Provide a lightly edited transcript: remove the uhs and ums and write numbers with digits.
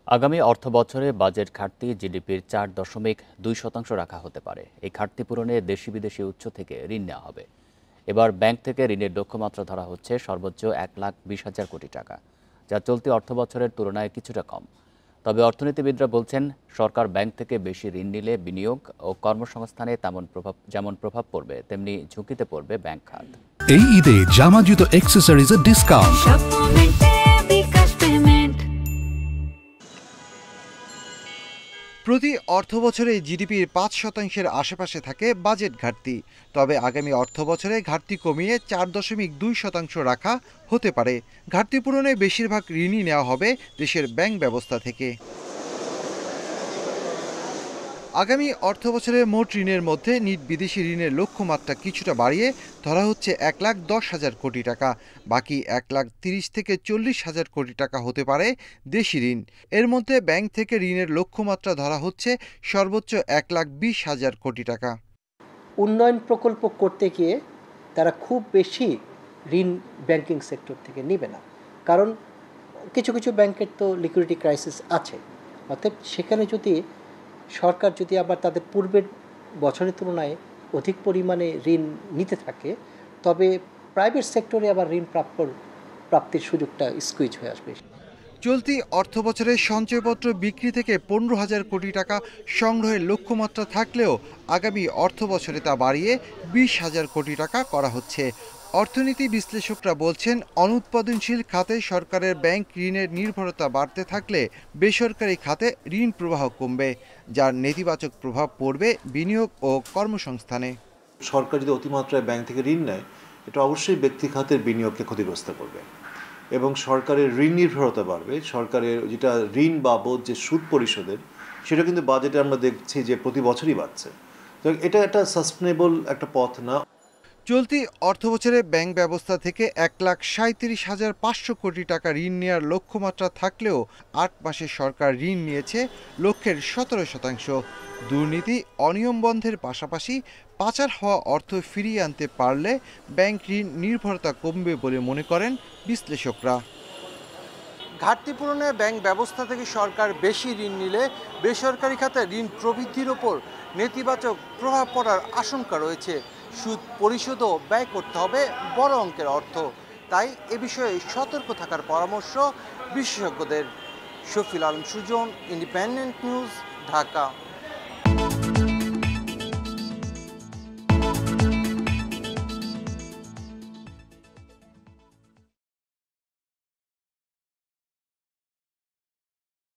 আগামী অর্থবছরে বাজেট ঘাটতি জিডিপির 4.2% রাখা হতে পারে। এই ঘাটতি পূরণে দেশি বিদেশি উৎস থেকে ঋণ নেওয়া হবে। এবার ব্যাংক থেকে ঋণের লক্ষ্যমাত্রা ধরা হচ্ছে সর্বোচ্চ 1,20,000 কোটি টাকা, যা চলতি অর্থবছরের তুলনায় কিছুটা কম। তবে অর্থনীতিবিদরা বলছেন, সরকার ব্যাংক থেকে বেশি ঋণ নিলে বিনিয়োগ ও কর্মসংস্থানে যেমন প্রভাব পড়বে, তেমনি ঝুঁকিতে পড়বে ব্যাংক খাত। এই ঈদে জামা জুতো অ্যাক্সেসরিজের ডিসকাউন্ট। প্রতি অর্থবছরে জিডিপির 5%-এর আশেপাশে থাকে বাজেট ঘাটতি। তবে আগামী অর্থবছরে ঘাটতি কমিয়ে 4.2% রাখা হতে পারে। ঘাটতি পূরণে বেশিরভাগ ঋণই নেওয়া হবে দেশের ব্যাংক ব্যবস্থা থেকে। আগামী অর্থবছরে মোট ঋণের মধ্যে নিট বিদেশি ঋণের লক্ষ্যমাত্রা কিছুটা বাড়িয়ে ধরা হচ্ছে 1,10,000 কোটি টাকা। বাকি 1,30,000 থেকে 40,000 কোটি টাকা হতে পারে দেশি ঋণ। এর মধ্যে ব্যাংক থেকে ঋণের লক্ষ্যমাত্রা ধরা হচ্ছে সর্বোচ্চ 1,20,000 কোটি টাকা। উন্নয়ন প্রকল্প করতে গিয়ে তারা খুব বেশি ঋণ ব্যাংকিং সেক্টর থেকে নেবে না, কারণ কিছু কিছু ব্যাংকের তো লিকুইডিটি ক্রাইসিস আছে। অতএব সেখানে যদি সরকার যদি আবার তাদের পূর্বের বছরের তুলনায় অধিক পরিমাণে ঋণ নিতে থাকে, তবে প্রাইভেট সেক্টরে আবার ঋণ প্রাপ্তির সুযোগটা স্কুইজ হয়ে আসবে। চলতি অর্থবছরে সঞ্চয়পত্র বিক্রি থেকে 15,000 কোটি টাকা সংগ্রহের লক্ষ্যমাত্রা থাকলেও আগামী অর্থবছরে তা বাড়িয়ে 20,000 কোটি টাকা করা হচ্ছে। অর্থনীতি বিশ্লেষকরা বলছেন, অনুৎপাদনশীল খাতে সরকারের ব্যাংক ঋণের নির্ভরতা বাড়তে থাকলে বেসরকারি খাতে ঋণ প্রবাহ কমবে, যার নেতিবাচক প্রভাব পড়বে বিনিয়োগ ও কর্মসংস্থানে। সরকার যদি অতিমাত্রায় ব্যাংক থেকে ঋণ নেয়, এটা অবশ্যই ব্যক্তি খাতের বিনিয়োগকে ক্ষতিগ্রস্ত করবে এবং সরকারের ঋণ নির্ভরতা বাড়বে। সরকারের যেটা ঋণ বাবদ যে সুদ পরিশোধের, সেটা কিন্তু বাজেটে আমরা দেখছি যে প্রতি বছরই বাড়ছে। তো এটা একটা সাস্টেনেবল একটা পথ না। চলতি অর্থবছরে ব্যাংক ব্যবস্থা থেকে 1,37,500 কোটি টাকা ঋণ নেওয়ার লক্ষ্যমাত্রা থাকলেও 8 মাসে সরকার ঋণ নিয়েছে লক্ষ্যের 17%। দুর্নীতি, অনিয়ম বন্ধের পাশাপাশি পাচার হওয়া অর্থ ফিরিয়ে আনতে পারলে ব্যাংক ঋণ নির্ভরতা কমবে বলে মনে করেন বিশ্লেষকরা। ঘাটতি পূরণে ব্যাংক ব্যবস্থা থেকে সরকার বেশি ঋণ নিলে বেসরকারি খাতে ঋণ প্রবৃদ্ধির ওপর নেতিবাচক প্রভাব পড়ার আশঙ্কা রয়েছে। সুদ পরিশোধও ব্যয় করতে হবে বড় অঙ্কের অর্থ। তাই এ বিষয়ে সতর্ক থাকার পরামর্শ বিশেষজ্ঞদের। Shafil Alam Sujan, Independent News, Dhaka.